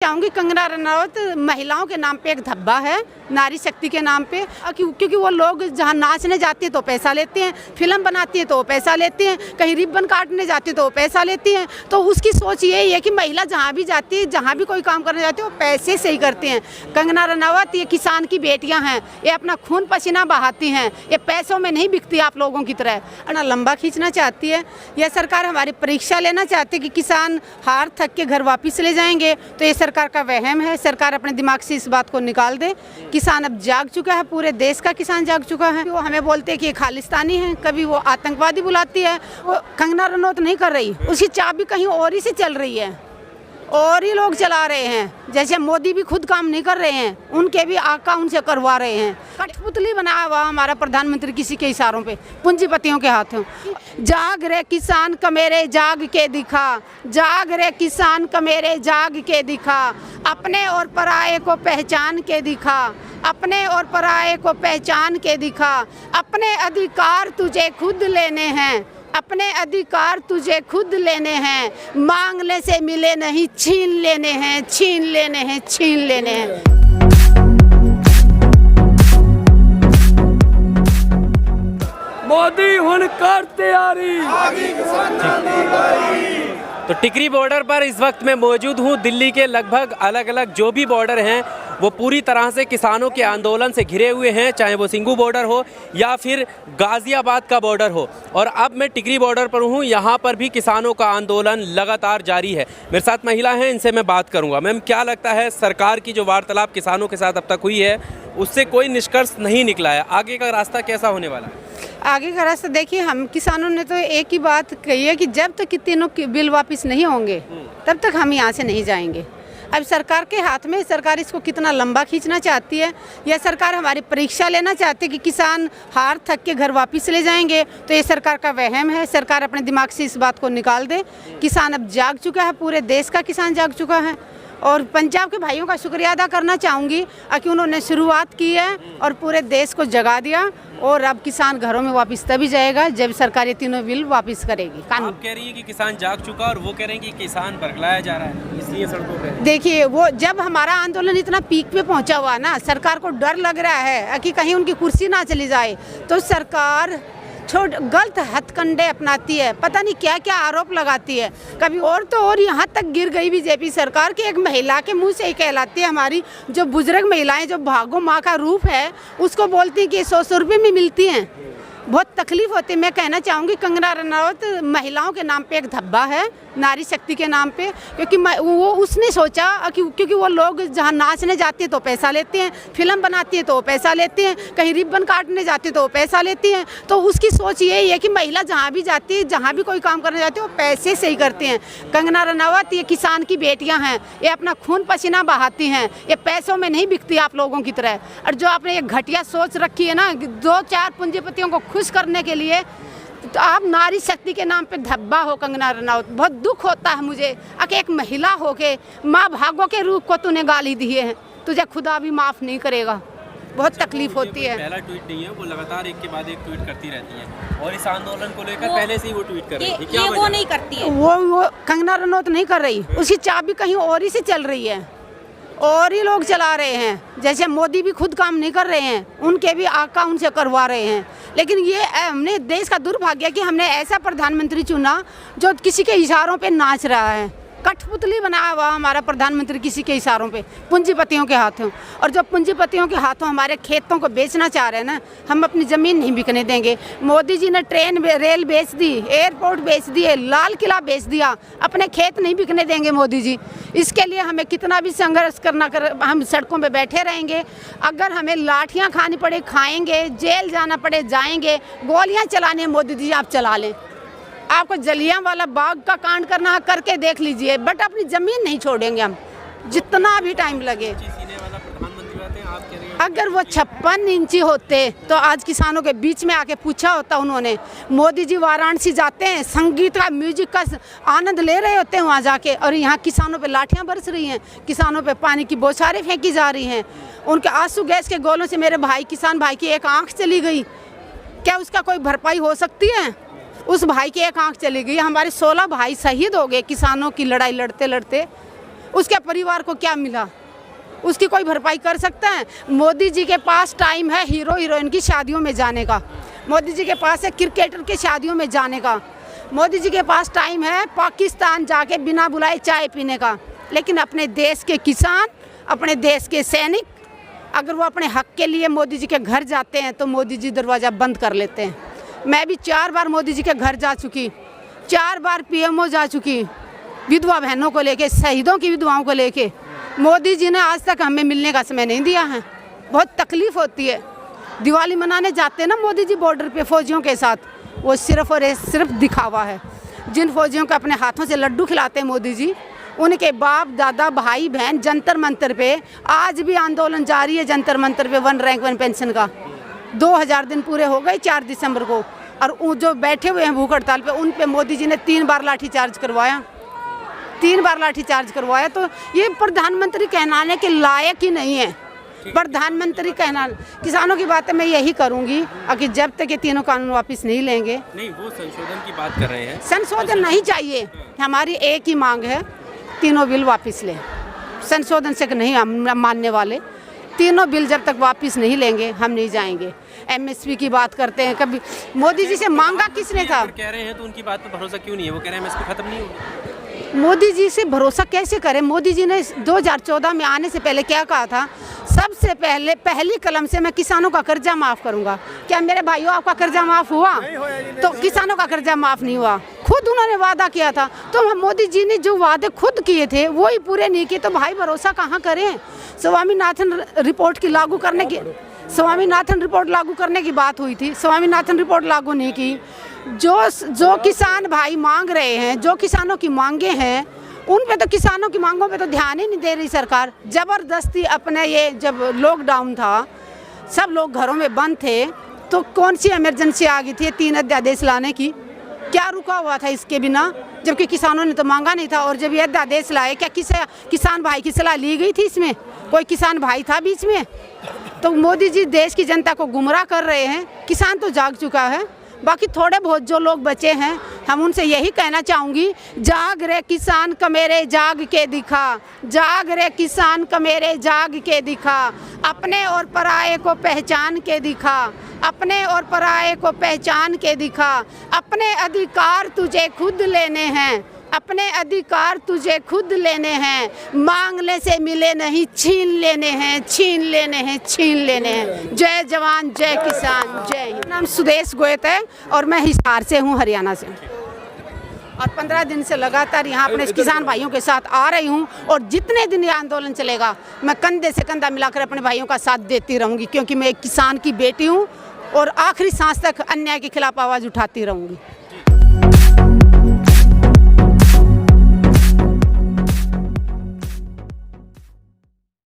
चाहूँगी कंगना रनौत महिलाओं के नाम पे एक धब्बा है, नारी शक्ति के नाम पे, क्योंकि वो लोग जहाँ नाचने जाती है तो पैसा लेते हैं, फिल्म बनाती है तो पैसा लेते हैं, कहीं रिबन काटने जाती है तो पैसा लेती हैं। तो उसकी सोच यही है कि महिला जहाँ भी जाती है, जहाँ भी कोई काम करने जाती है वो पैसे से ही करते हैं। कंगना रनौत ये किसान की बेटियाँ हैं, ये अपना खून पसीना बहाती हैं, ये पैसों में नहीं बिकती आप लोगों की तरह। ना लंबा खींचना चाहती है, यह सरकार हमारी परीक्षा लेना चाहती है कि किसान हार थक के घर वापस ले जाएंगे, तो ये सरकार का वहम है। सरकार अपने दिमाग से इस बात को निकाल दे। किसान अब जाग चुका है, पूरे देश का किसान जाग चुका है। वो हमें बोलते हैं कि ये खालिस्तानी है, कभी वो आतंकवादी बुलाती है। वो कंगना रनौत नहीं कर रही, उसकी चाबी कहीं और ही से चल रही है और ही लोग चला रहे हैं। जैसे मोदी भी खुद काम नहीं कर रहे हैं, उनके भी आका उनसे करवा रहे हैं। कठपुतली बनाया हुआ हमारा प्रधानमंत्री किसी के इशारों पे, पूंजीपतियों के हाथों। जाग रे किसान कमेरे जाग के दिखा, जाग रे किसान कमेरे जाग के दिखा, अपने और पराये को पहचान के दिखा, अपने और पराये को पहचान के दिखा। अपने अधिकार तुझे खुद लेने हैं, अपने अधिकार तुझे खुद लेने हैं, मांगने से मिले नहीं, छीन लेने हैं, छीन लेने हैं, छीन लेने हैं। मोदी हुन कर तैयारी। तो टिकरी बॉर्डर पर इस वक्त मैं मौजूद हूँ। दिल्ली के लगभग अलग अलग जो भी बॉर्डर हैं वो पूरी तरह से किसानों के आंदोलन से घिरे हुए हैं, चाहे वो सिंघू बॉर्डर हो या फिर गाज़ियाबाद का बॉर्डर हो। और अब मैं टिकरी बॉर्डर पर हूँ, यहाँ पर भी किसानों का आंदोलन लगातार जारी है। मेरे साथ महिला हैं, इनसे मैं बात करूँगा। मैम, क्या लगता है सरकार की जो वार्तालाप किसानों के साथ अब तक हुई है उससे कोई निष्कर्ष नहीं निकला है, आगे का रास्ता कैसा होने वाला है? आगे का रास्ता देखिए, हम किसानों ने तो एक ही बात कही है कि जब तक तीनों बिल वापस नहीं होंगे तब तक हम यहाँ से नहीं जाएंगे। अब सरकार के हाथ में, सरकार इसको कितना लंबा खींचना चाहती है। यह सरकार हमारी परीक्षा लेना चाहती है कि किसान हार थक के घर वापस ले जाएंगे, तो ये सरकार का वहम है। सरकार अपने दिमाग से इस बात को निकाल दे। किसान अब जाग चुका है, पूरे देश का किसान जाग चुका है। और पंजाब के भाइयों का शुक्रिया अदा करना चाहूँगी कि उन्होंने शुरुआत की है और पूरे देश को जगा दिया। और अब किसान घरों में वापस तभी जाएगा जब सरकार ये तीनों बिल वापस करेगी। कानून आप कह रही है कि किसान जाग चुका और वो कह रहे हैं कि किसान बरगलाया जा रहा है, इसलिए सड़कों पे। देखिए, वो जब हमारा आंदोलन इतना पीक पे पहुंचा हुआ ना, सरकार को डर लग रहा है कि कहीं उनकी कुर्सी ना चली जाए, तो सरकार गलत हथकंडे अपनाती है, पता नहीं क्या क्या आरोप लगाती है। कभी और तो और यहाँ तक गिर गई बीजेपी सरकार की एक महिला के मुंह से ही कहलाती है, हमारी जो बुजुर्ग महिलाएं जो भागो माँ का रूप है, उसको बोलती है कि 100 रुपये में मिलती हैं। बहुत तकलीफ होती है। मैं कहना चाहूँगी कंगना रनौत महिलाओं के नाम पे एक धब्बा है, नारी शक्ति के नाम पे, क्योंकि वो उसने सोचा क्योंकि वो लोग जहाँ नाचने जाती है तो पैसा लेते हैं, फिल्म बनाती है तो पैसा लेते हैं, कहीं रिबन काटने जाती है तो पैसा लेती हैं। तो उसकी सोच यही है कि महिला जहाँ भी जाती है, जहाँ भी कोई काम करने जाती है वो पैसे से ही करते हैं। कंगना रनौत ये किसान की बेटियाँ हैं, ये अपना खून पसीना बहाती हैं, ये पैसों में नहीं बिकती आप लोगों की तरह। और जो आपने एक घटिया सोच रखी है ना, 2-4 पूंजीपतियों को खुश करने के लिए, तो आप नारी शक्ति के नाम पे धब्बा हो कंगना रनौत। बहुत दुख होता है मुझे कि एक महिला हो के माँ भागो के रूप को तूने गाली दी है, तुझे खुदा भी माफ़ नहीं करेगा। बहुत तकलीफ होती है। पहला ट्वीट नहीं है, वो लगातार एक के बाद एक ट्वीट करती रहती है और इस आंदोलन को लेकर पहले से ही वो ट्वीट कर रही है। क्या वो नहीं करती है, वो कंगना रनौत नहीं कर रही, उसकी चाबी कहीं और ही से चल रही है और ही लोग चला रहे हैं। जैसे मोदी भी खुद काम नहीं कर रहे हैं, उनके भी आका उनसे करवा रहे हैं। लेकिन ये हमने देश का दुर्भाग्य कि हमने ऐसा प्रधानमंत्री चुना जो किसी के इशारों पे नाच रहा है। कठपुतली बनाया हुआ हमारा प्रधानमंत्री किसी के इशारों पे, पूंजीपतियों के हाथों। और जब पूंजीपतियों के हाथों हमारे खेतों को बेचना चाह रहे हैं ना, हम अपनी ज़मीन नहीं बिकने देंगे। मोदी जी ने ट्रेन रेल बेच दी, एयरपोर्ट बेच दिए, लाल किला बेच दिया, अपने खेत नहीं बिकने देंगे मोदी जी। इसके लिए हमें कितना भी संघर्ष हम सड़कों पर बैठे रहेंगे। अगर हमें लाठियाँ खानी पड़े खाएँगे, जेल जाना पड़े जाएंगे, गोलियाँ चलानी है मोदी जी आप चला लें। आपको जलियांवाला बाग का कांड करना है करके देख लीजिए, बट अपनी जमीन नहीं छोड़ेंगे हम, जितना भी टाइम लगे। अगर वो 56 इंची होते तो आज किसानों के बीच में आके पूछा होता उन्होंने। मोदी जी वाराणसी जाते हैं, संगीत का म्यूजिक का आनंद ले रहे होते हैं वहाँ जाके, और यहाँ किसानों पे लाठियाँ बरस रही हैं, किसानों पे पानी की बौछारें फेंकी जा रही हैं। उनके आंसू गैस के गोलों से मेरे भाई किसान भाई की एक आँख चली गई, क्या उसका कोई भरपाई हो सकती है? उस भाई की एक आंख चली गई। हमारे 16 भाई शहीद हो गए किसानों की लड़ाई लड़ते लड़ते। उसके परिवार को क्या मिला? उसकी कोई भरपाई कर सकता है? मोदी जी के पास टाइम है हीरो हीरोइन की शादियों में जाने का, मोदी जी के पास है क्रिकेटर के शादियों में जाने का, मोदी जी के पास टाइम है पाकिस्तान जाके बिना बुलाए चाय पीने का। लेकिन अपने देश के किसान, अपने देश के सैनिक, अगर वो अपने हक के लिए मोदी जी के घर जाते हैं तो मोदी जी दरवाज़ा बंद कर लेते हैं। मैं भी 4 बार मोदी जी के घर जा चुकी, 4 बार पीएमओ जा चुकी, विधवा बहनों को लेके, शहीदों की विधवाओं को लेके। मोदी जी ने आज तक हमें मिलने का समय नहीं दिया है। बहुत तकलीफ होती है। दिवाली मनाने जाते हैं ना मोदी जी बॉर्डर पे फौजियों के साथ, वो सिर्फ और सिर्फ दिखावा है। जिन फौजियों को अपने हाथों से लड्डू खिलाते हैं मोदी जी, उनके बाप दादा भाई बहन जंतर मंतर पे आज भी आंदोलन जारी है। जंतर मंतर पे 1 रैंक 1 पेंशन का 2000 दिन पूरे हो गए 4 दिसंबर को, और जो बैठे हुए हैं भूख हड़ताल पे, उन पे मोदी जी ने 3 बार लाठीचार्ज करवाया, 3 बार लाठीचार्ज करवाया। तो ये प्रधानमंत्री कहलाने के लायक ही नहीं है। प्रधानमंत्री कहना, किसानों की बातें मैं यही करूंगी कि जब तक ये तीनों कानून वापस नहीं लेंगे। नहीं, वो संशोधन की बात कर रहे हैं। संशोधन नहीं चाहिए, हमारी एक ही मांग है, तीनों बिल वापस लें। संशोधन से नहीं हम मानने वाले, तीनों बिल जब तक वापस नहीं लेंगे हम नहीं जाएंगे। एमएसपी की बात करते हैं, कभी मोदी जी से मांगा किसने था? कह रहे हैं तो उनकी बात पर भरोसा क्यों नहीं है? वो कह रहे हैं एमएसपी खत्म नहीं होगी। मोदी जी से भरोसा कैसे करें? मोदी जी ने 2014 में आने से पहले क्या कहा था? सबसे पहले पहली कलम से मैं किसानों का कर्जा माफ़ करूंगा। क्या मेरे भाइयों आपका कर्जा माफ़ हुआ? तो किसानों का कर्जा माफ़ नहीं हुआ। खुद उन्होंने वादा किया था, तो मोदी जी ने जो वादे खुद किए थे वो ही पूरे नहीं किए, तो भाई भरोसा कहाँ करें? स्वामीनाथन रिपोर्ट की लागू करने की, स्वामीनाथन रिपोर्ट लागू करने की बात हुई थी, स्वामीनाथन रिपोर्ट लागू नहीं की। जो किसान भाई मांग रहे हैं, जो किसानों की मांगे हैं, उन पे तो, किसानों की मांगों पे तो ध्यान ही नहीं दे रही सरकार। ज़बरदस्ती अपने, ये जब लॉकडाउन था, सब लोग घरों में बंद थे, तो कौन सी इमरजेंसी आ गई थी 3 अध्यादेश लाने की? क्या रुका हुआ था इसके बिना? जबकि किसानों ने तो मांगा नहीं था। और जब ये अध्यादेश लाए, क्या किसान भाई की सलाह ली गई थी इसमें? कोई किसान भाई था बीच में? तो मोदी जी देश की जनता को गुमराह कर रहे हैं। किसान तो जाग चुका है, बाकी थोड़े बहुत जो लोग बचे हैं, हम उनसे यही कहना चाहूँगी, जाग रे किसान कमेरे जाग के दिखा, जाग रे किसान कमेरे जाग के दिखा, अपने और पराये को पहचान के दिखा, अपने और पराये को पहचान के दिखा। अपने अधिकार तुझे खुद लेने हैं, अपने अधिकार तुझे खुद लेने हैं, मांगने से मिले नहीं, छीन लेने हैं, छीन लेने हैं, छीन लेने हैं। जय जवान, जय किसान, जय हिंद। नाम सुदेश गोयत है और मैं हिसार से हूँ, हरियाणा से, और 15 दिन से लगातार यहाँ अपने किसान भाइयों के साथ आ रही हूँ। और जितने दिन ये आंदोलन चलेगा, मैं कंधे से कंधा मिलाकर अपने भाइयों का साथ देती रहूँगी, क्योंकि मैं एक किसान की बेटी हूँ और आखिरी सांस तक अन्याय के खिलाफ आवाज़ उठाती रहूँगी।